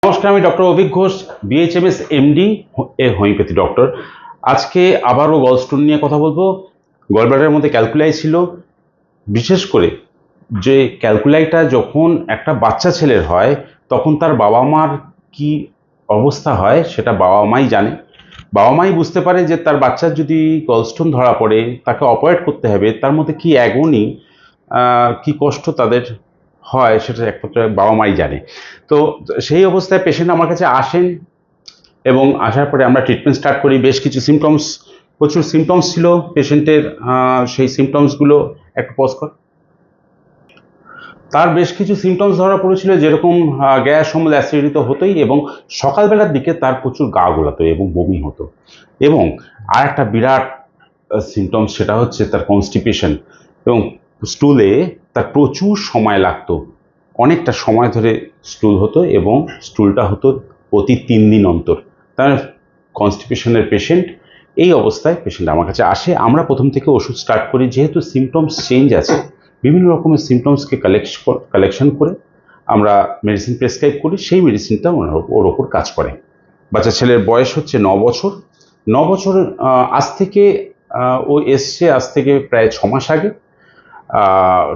নমস্কার, আমি doctor Avik Ghosh, BHMS MD এ হোমিওপ্যাথি ডক্টর। আজকে আবারও গলস্টোন নিয়ে কথা বলবো। গলব্লাডারের মধ্যে ক্যালকুলাই ছিল। বিশেষ করে যে ক্যালকুলাইটা যখন একটা বাচ্চা ছেলের হয় তখন তার বাবা মার কি অবস্থা হয় সেটা বাবা মাই জানে। বাবা মাই বুঝতে পারে যে তার বাচ্চার যদি গলস্টোন ধরা পড়ে তাকে অপারেট করতে হবে, তার মধ্যে কি অ্যাগোনি, কি কষ্ট তাদের হয় সেটা একমাত্র বাবা মাই জানে। তো সেই অবস্থায় পেশেন্ট আমার কাছে আসেন এবং আসার পরে আমরা ট্রিটমেন্ট স্টার্ট করি। বেশ কিছু সিমটমস, প্রচুর সিমটমস ছিল পেশেন্টের। সেই সিমটমসগুলো একটু পজ কর। তার বেশ কিছু সিমটমস ধরা পড়েছিল, যেরকম গ্যাস, অম্ল, অ্যাসিডিটি তো হতোই, এবং সকালবেলার দিকে তার প্রচুর গা গোলাতো এবং বমি হতো। এবং আর একটা বিরাট সিমটমস, সেটা হচ্ছে তার কনস্টিপেশন, এবং স্টুলে তার প্রচুর সময় লাগতো। অনেকটা সময় ধরে স্টুল হতো এবং স্টুলটা হতো প্রতি 3 দিন অন্তর। তার কনস্টিপেশনের পেশেন্ট। এই অবস্থায় পেশেন্ট আমার কাছে আসে। আমরা প্রথম থেকে ওষুধ স্টার্ট করি, যেহেতু সিমটমস চেঞ্জ আছে, বিভিন্ন রকমের সিমটমসকে কালেকশন করে আমরা মেডিসিন প্রেসক্রাইব করি। সেই মেডিসিনটা ওর ওপর কাজ করে। বাচ্চা ছেলের বয়স হচ্ছে 9 বছর। 9 বছর আজ থেকে ও এসছে আজ থেকে প্রায় 6 মাস আগে।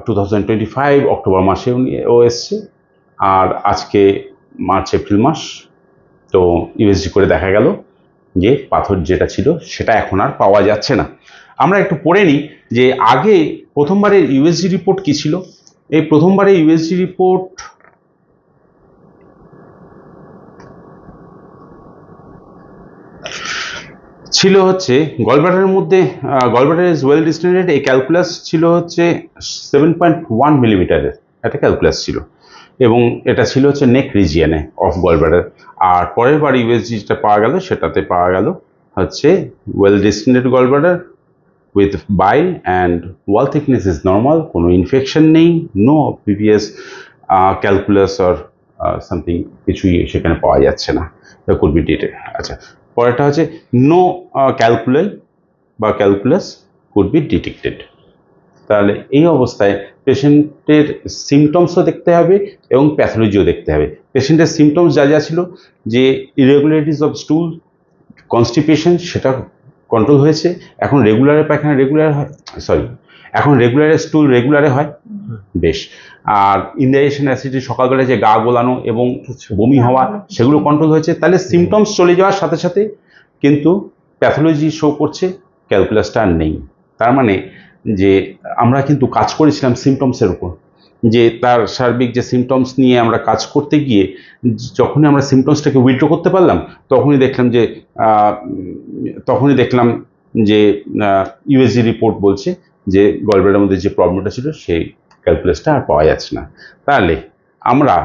2025 অক্টোবর মাসে ও এসছে। আর আজকে মার্চ এপ্রিল মাস। তো ইউএসজি করে দেখা গেল যে পাথর যেটা ছিল সেটা এখন আর পাওয়া যাচ্ছে না। আমরা একটু পড়ে নিই যে আগে প্রথমবারের ইউএসজি রিপোর্ট কি ছিল। এই প্রথমবারের ইউএসজি রিপোর্ট ছিল হচ্ছে গলব্লাডারের মধ্যে, গলব্লাডার ইজ ওয়েল ডিস্টেন্ডেড। এই ক্যালকুলাস ছিল হচ্ছে 7.1 মিলিমিটারের একটা ক্যালকুলাস ছিল, এবং এটা ছিল হচ্ছে নেক রিজিয়নে অফ গলব্লাডার। আর পরের বার ইউএসজি যেটা পাওয়া গেল সেটাতে পাওয়া গেল হচ্ছে well distended gallbladder with bile and wall thickness is normal, কোনো ইনফেকশন নেই, no previous calculus or something, কিছুই সেখানে পাওয়া যাচ্ছে না, কুড বি ডিটেক্টেড। আচ্ছা, পরেরটা হচ্ছে নো ক্যালকুলাই বা ক্যালকুলাস কুড বি ডিটেক্টেড। তাহলে এই অবস্থায় পেশেন্টের সিমটমসও দেখতে হবে এবং প্যাথোলজিও দেখতে হবে। পেশেন্টের সিমটমস যা যা ছিল, যে ইরেগুলারিটিস অফ স্টুল, কনস্টিপেশন, সেটা কন্ট্রোল হয়েছে। এখন রেগুলারে পায়খানা রেগুলার হয়, সরি, এখন রেগুলারে স্টুল রেগুলারে হয়। বেশ। আর ইনডাইজেশন অ্যাসিডিটি, সকালবেলায় যে গা গোলানো এবং বমি হওয়া, সেগুলো কন্ট্রোল হয়েছে। তাহলে সিমটমস চলে যাওয়ার সাথে সাথে কিন্তু প্যাথোলজি শো করছে ক্যালকুলাসটা আর নেই। তার মানে যে আমরা কিন্তু কাজ করেছিলাম সিমটমসের উপর, যে তার সার্বিক যে সিমটমস নিয়ে আমরা কাজ করতে গিয়ে যখনই আমরা সিমটমসটাকে উইথড্র করতে পারলাম, তখনই দেখলাম যে ইউএসজি রিপোর্ট বলছে যে গলব্লাডারের মধ্যে যে প্রবলেমটা ছিল সেই ক্যালকুলাসটা আর পাওয়া যাচ্ছে না। তাহলে আমরা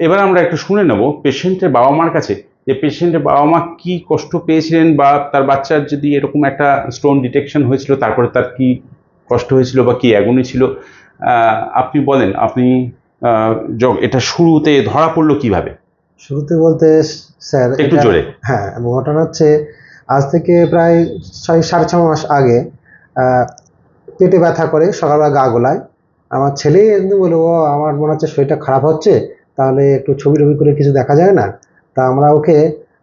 এবার আমরা একটু শুনে নেব পেশেন্টের বাবা মার কাছে, যে পেশেন্টের বাবা মা কি কষ্ট পেয়েছিলেন, বা তার বাচ্চার যদি এরকম একটা স্টোন ডিটেকশন হয়েছিল তারপরে তার কি কষ্ট হয়েছিল বা কি অ্যাগনি ছিল। আপনি বলেন, আপনি এটা শুরুতে ধরা পড়লো কিভাবে? শুরুতে বলতে স্যার একটু জোরে। হ্যাঁ, ঘটনা হচ্ছে আজ থেকে প্রায় 6-6.5 মাস আগে পেটে ব্যথা করে, সকালবেলা গা গোলায়। আমার ছেলেই একদিন বলল, ও আমার মনে হচ্ছে শরীরটা খারাপ হচ্ছে, তাহলে একটু ছবি টবি করে কিছু দেখা যায় না? তা আমরা ওকে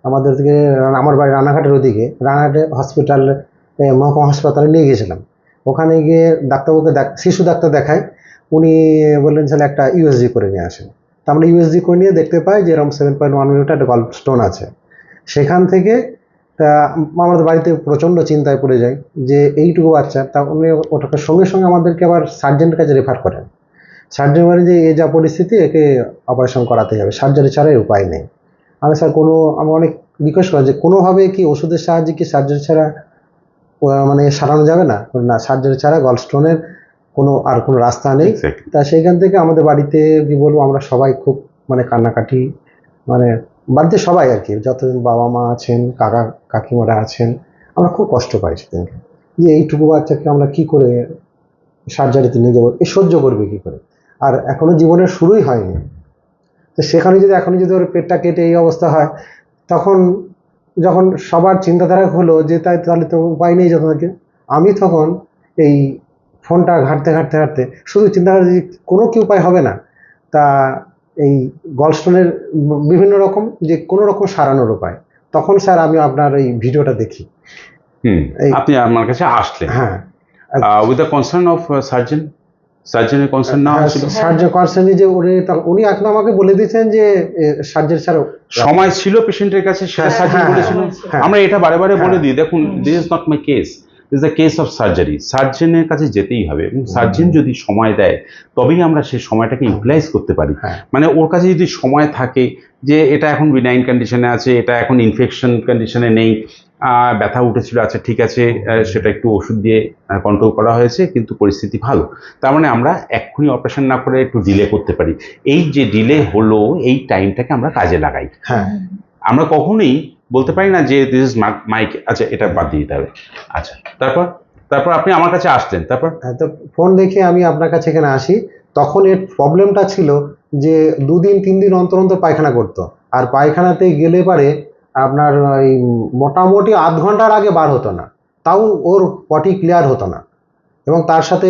আমাদের থেকে আমার বাড়ি রানাঘাটের ওদিকে, রানাঘাটে হসপিটাল, মহকুমা হাসপাতালে নিয়ে গেছিলাম। ওখানে গিয়ে ডাক্তারবাবুকে শিশু ডাক্তার দেখায়। উনি বললেন ছেলে একটা ইউএসজি করে নিয়ে আসেন। তা আমরা ইউএসজি করে নিয়ে দেখতে পাই যে এরকম 7.1 মিলিমিটার একটা গল স্টোন আছে। সেখান থেকে আমাদের বাড়িতে প্রচণ্ড চিন্তায় পড়ে যায় যে এইটুকু বাচ্চা। তা উনি ওটাকে সঙ্গে সঙ্গে আমাদেরকে আবার সার্জেনের কাছে রেফার করেন। সার্জেন বলেন যে এ যা পরিস্থিতি, একে অপারেশন করাতে হবে, সার্জারি ছাড়া উপায় নেই। স্যার আমি অনেক রিকোয়েস্ট করি যে কোনোভাবে কি ওষুধের সাহায্যে কি সার্জারি ছাড়া মানে সারানো যাবে না? না, সার্জারি ছাড়া গলস্টোনের কোনো রাস্তা নেই। তা সেইখান থেকে আমাদের বাড়িতে কি বলবো, আমরা সবাই খুব মানে কান্নাকাটি, মানে বাড়িতে সবাই আর কি, যতজন বাবা মা আছেন, কাকা কাকিমারা আছেন, আমরা খুব কষ্ট পাই সেদিনকে, যে এইটুকু বাচ্চাকে আমরা কি করে সার্জারিতে নিয়ে যাবো, এ সহ্য করবে কি করে? আর এখনো জীবনের শুরুই হয়নি। তো সেখানে যদি এখনই যদি ওর পেটটা কেটে এই অবস্থা হয়, তখন যখন সবার চিন্তাধারা হলো যে তাহলে তো উপায় নেই যখন, আমি তখন এই ফোনটা ঘাঁটতে ঘাঁটতে ঘাঁটতে শুধু চিন্তা করি কোনো কি উপায় হবে না। তা এই গলস্টোনের বিভিন্ন রকম যে কোনো রকম সারানোর উপায়, তখন স্যার আমি আপনার এই ভিডিওটা দেখি। আপনি আমার কাছে আসলেন হ্যাঁ, উইথ দ্য কনসার্ন অফ সার্জনের কনসার্ন না ছিল? সার্জন কনসার্নি যে উনি এখন আমাকে বলে দিয়েছেন যে সার্জন স্যার সময় ছিল পেশেন্টের কাছে, সেটা সার্জন বলেছিল। আমরা এটা বারে বারে বলে দিই, দেখুন this is not my case, this the case of surgery. সার্জনের কাছে যেতেই হবে, এবং সার্জন যদি সময় দেয় তবেই আমরা সেই সময়টাকে ইউটিলাইজ করতে পারি। মানে ওর কাছে যদি সময় থাকে যে এটা এখন বিনাইন কন্ডিশনে আছে, এটা এখন ইনফেকশন কন্ডিশনে নেই, ব্যথা উঠেছিল, আচ্ছা ঠিক আছে, সেটা একটু ওষুধ দিয়ে কন্ট্রোল করা হয়েছে, কিন্তু পরিস্থিতি ভালো, তার মানে আমরা এক্ষুনি অপারেশন না করে একটু ডিলে করতে পারি। এই যে ডিলে হলো, এই টাইমটাকে আমরা কাজে লাগাই। আমরা কখনোই বলতে পারি না যে দিস ইজ মাইক, আচ্ছা এটা বাদ দিয়ে দিতে হবে। আচ্ছা, তারপর আপনি আমার কাছে আসলেন, তারপর তো ফোন দেখে আমি আপনার কাছে এখানে আসি। তখন এর প্রবলেমটা ছিল যে 2-3 দিন অন্তর অন্তর পায়খানা করতো, আর পায়খানাতে গেলে পারে আপনার ওই মোটামুটি আধ ঘন্টার আগে বার হতো না, তাও ওর পটি ক্লিয়ার হতো না। এবং তার সাথে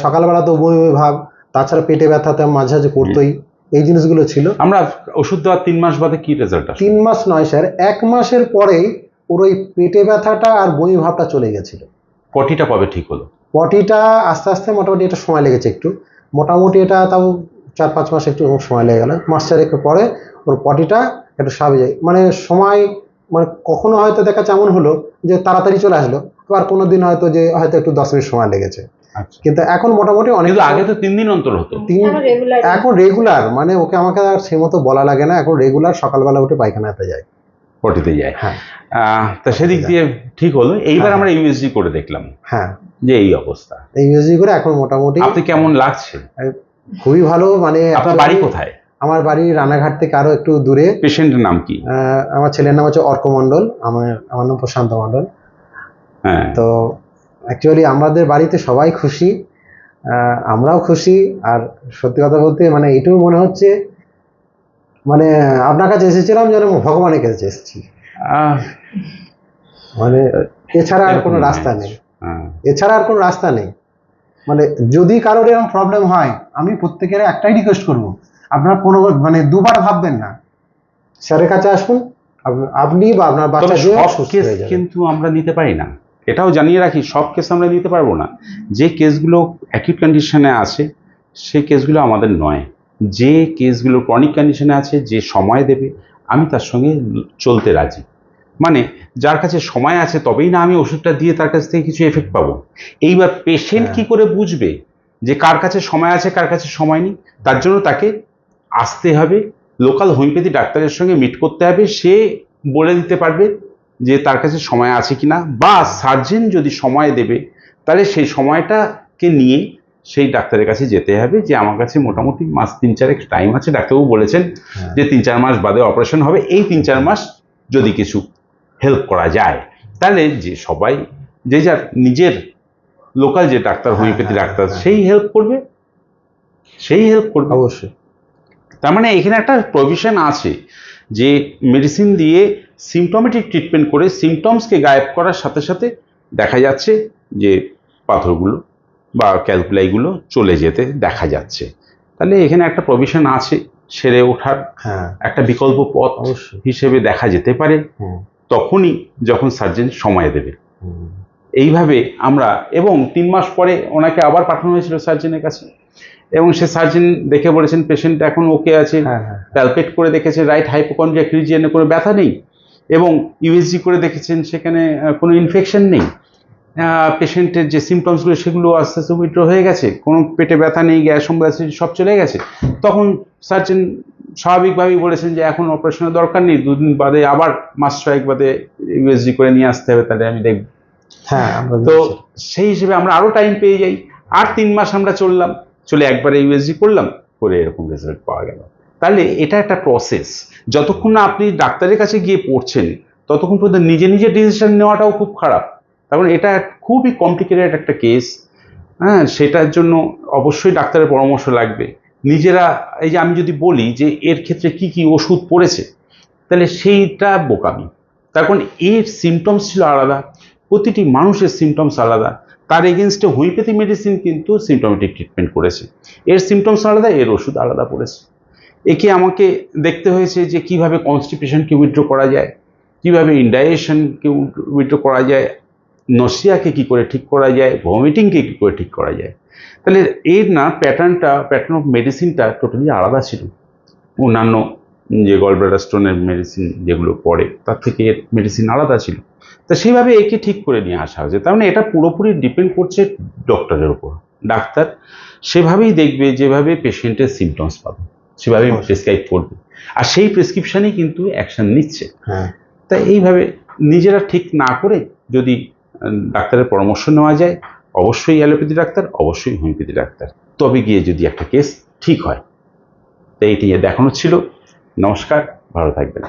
সকালবেলা তো বমি বমি ভাব, তাছাড়া পেটে ব্যথাতে মাঝে মাঝে করতোই। এই জিনিসগুলো ছিল। আমরা ওষুধ দেওয়ার 3 মাস বাদে কি রেজাল্ট আসে? 3 মাস নয় স্যার, 1 মাসের পরেই ওর ওই পেটে ব্যথাটা আর বমি ভাবটা চলে গেছিল। পটিটা কবে ঠিক হলো? পটিটা আস্তে আস্তে মোটামুটি এটা সময় লেগেছে একটু, মোটামুটি এটা তাও 4-5 মাস একটু সময় লেগে গেল। মাস চারেক পরে ওর পটিটা একটু স্বাভাবিক যায়, মানে সময়, মানে কখনো হয়তো দেখা যাচ্ছে এমন হলো যে তাড়াতাড়ি চলে আসলো, আবার কোনো দিন হয়তো যে হয়তো একটু 10 মিনিট সময় লেগেছে। কিন্তু এখন মোটামুটি অনেক। আগে তো 3 দিন অন্তর হতো। এখন রেগুলার, মানে ওকে আমাকে আর সেই মতো বলা লাগে না, এখন রেগুলার সকালবেলা উঠে পায়খানাতে যায়, পটিতে যায়। তা সেদিক দিয়ে ঠিক হলো। এইবার আমরা ইউএসজি করে দেখলাম যে এই অবস্থা। ইউএসজি করে এখন মোটামুটি। আপনি কেমন লাগছে? খুবই ভালো। মানে আপনার বাড়ি কোথায়? আমার বাড়ি রানাঘাট থেকে আরো একটু দূরে। পেশেন্টের নাম কি? আমার ছেলের নাম হচ্ছে অর্ক মণ্ডল, আমার নাম প্রশান্ত মণ্ডল। তো অ্যাকচুয়ালি আমাদের বাড়িতে সবাই খুশি, আমরাও খুশি। আর সত্যি কথা বলতে মানে এটাও মনে হচ্ছে মানে আপনার কাছে এসেছিলাম যেন ভগবানের কাছে এসেছি, মানে এছাড়া আর কোনো রাস্তা নেই, এছাড়া আর কোনো রাস্তা নেই। মানে যদি কারোর এরকম প্রবলেম হয়, আমি প্রত্যেকের একটাই রিকোয়েস্ট করবো, আপনারা কোনো মানে দুবার ভাববেন না, স্যারের কাছে আসুন, আপনি বা আপনার বাচ্চা কিন্তু আমরা নিতে পারি না, এটাও জানিয়ে রাখি, সব কেস আমরা নিতে পারবো না। যে কেসগুলো অ্যাকিউট কন্ডিশনে আছে সেই কেসগুলো আমাদের নয়। যে কেসগুলো ক্রনিক কন্ডিশনে আছে, যে সময় দেবে, আমি তার সঙ্গে চলতে রাজি। মানে যার কাছে সময় আছে তবেই না আমি ওষুধটা দিয়ে তার কাছ থেকে কিছু এফেক্ট পাবো। এইবার পেশেন্ট কি করে বুঝবে যে কার কাছে সময় আছে কার কাছে সময় নেই? তার জন্য তাকে আসতে হবে, লোকাল হোমিওপ্যাথি ডাক্তারের সঙ্গে মিট করতে হবে, সে বলে দিতে পারবে যে তার কাছে সময় আছে কিনা, বা সার্জন যদি সময় দেবে তাহলে সেই সময়টাকে নিয়ে সেই ডাক্তারের কাছে যেতে হবে যে আমার কাছে মোটামুটি মাস 3-4 টাইম আছে, ডাক্তারবাবু বলেছেন যে 3-4 মাস বাদে অপারেশন হবে, এই 3-4 মাস যদি কিছু হেল্প করা যায় তাহলে যে সবাই যে যার নিজের লোকাল যে ডাক্তার হোমিওপ্যাথি ডাক্তার সেই হেল্প করবে, অবশ্যই। তার মানে এখানে একটা প্রভিশন আছে যে মেডিসিন দিয়ে সিমটমেটিক ট্রিটমেন্ট করে সিমটমসকে গায়েব করার সাথে সাথে দেখা যাচ্ছে যে পাথরগুলো বা ক্যালকুলাইগুলো চলে যেতে দেখা যাচ্ছে। তাহলে এখানে একটা প্রভিশন আছে, সেরে ওঠার একটা বিকল্প পথ হিসেবে দেখা যেতে পারে তখনই যখন সার্জন সময় দেবে। এইভাবে আমরা, এবং 3 মাস পরে ওনাকে আবার পাঠানো হয়েছিল সার্জনের কাছে, এবং সে সার্জন দেখে বলেছেন পেশেন্ট এখন ওকে আছে, প্যালপেট করে দেখেছে রাইট হাইপোকন্ড্রিয়াক রিজিয়নে কোনো ব্যথা নেই, এবং ইউএসজি করে দেখেছেন সেখানে কোনো ইনফেকশন নেই, পেশেন্টের যে সিমটমসগুলো সেগুলো আস্তে আস্তে উইথড্র হয়ে গেছে, কোনো পেটে ব্যথা নেই, গ্যাস অম্বল সব চলে গেছে। তখন সার্জন স্বাভাবিকভাবেই বলেছেন যে এখন অপারেশনের দরকার নেই, 2 দিন বাদে আবার মাস 6 বাদে ইউএসজি করে নিয়ে আসতে হবে, তাহলে আমি দেখব। তো সেই হিসেবে আমরা আরও টাইম পেয়ে যাই, আর 3 মাস আমরা চলে একবারে ইউএসজি করলাম, করে এরকম রেজাল্ট পাওয়া গেল। তাহলে এটা একটা প্রসেস, যতক্ষণ না আপনি ডাক্তারের কাছে গিয়ে পড়ছেন ততক্ষণ পর্যন্ত নিজে নিজে ডিসিশন নেওয়াটাও খুব খারাপ। কারণ এটা খুবই কমপ্লিকেটেড একটা কেস, সেটার জন্য অবশ্যই ডাক্তারের পরামর্শ লাগবে। নিজেরা, এই যে আমি যদি বলি যে এর ক্ষেত্রে কি কি ওষুধ পড়েছে, তাহলে সেইটা বোকামি। তার কারণ এর সিমটমস ছিল আলাদা, প্রতিটি মানুষের সিমটমস আলাদা, তার এগেনস্টে হোমিওপ্যাথি মেডিসিন কিন্তু সিমটমেটিক ট্রিটমেন্ট করেছে, এর সিমটমস আলাদা, এর ওষুধ আলাদা পড়েছে। একে আমাকে দেখতে হয়েছে যে কিভাবে কনস্টিপেশনকে উইথড্র করা যায়, কিভাবে ইনডাইজেশনকে উইথড্র করা যায়, নসিয়াকে কি করে ঠিক করা যায়, ভমিটিংকে কি করে ঠিক করা যায়। তাহলে এর না প্যাটার্ন অফ মেডিসিনটা টোটালি আলাদা ছিল অন্যান্য যে গলব্লাডার স্টোনের মেডিসিন যেগুলো পড়ে তার থেকে এর মেডিসিন আলাদা ছিল। তা সেইভাবে একে ঠিক করে নিয়ে আসা হয়েছে। তার মানে এটা পুরোপুরি ডিপেন্ড করছে ডক্টরের উপর। ডাক্তার সেভাবেই দেখবে যেভাবে পেশেন্টের সিমটমস পাবে সেভাবেই প্রেসক্রাইব করবে, আর সেই প্রেসক্রিপশানেই কিন্তু অ্যাকশন নিচ্ছে। হ্যাঁ, তাই এইভাবে নিজেরা ঠিক না করে যদি ডাক্তারের পরামর্শ নেওয়া যায়, অবশ্যই অ্যালোপ্যাথি ডাক্তার, অবশ্যই হোমিওপ্যাথি ডাক্তার, তবে গিয়ে যদি একটা কেস ঠিক হয়। তাই এটি দেখানো ছিল। নমস্কার, ভালো থাকবেন।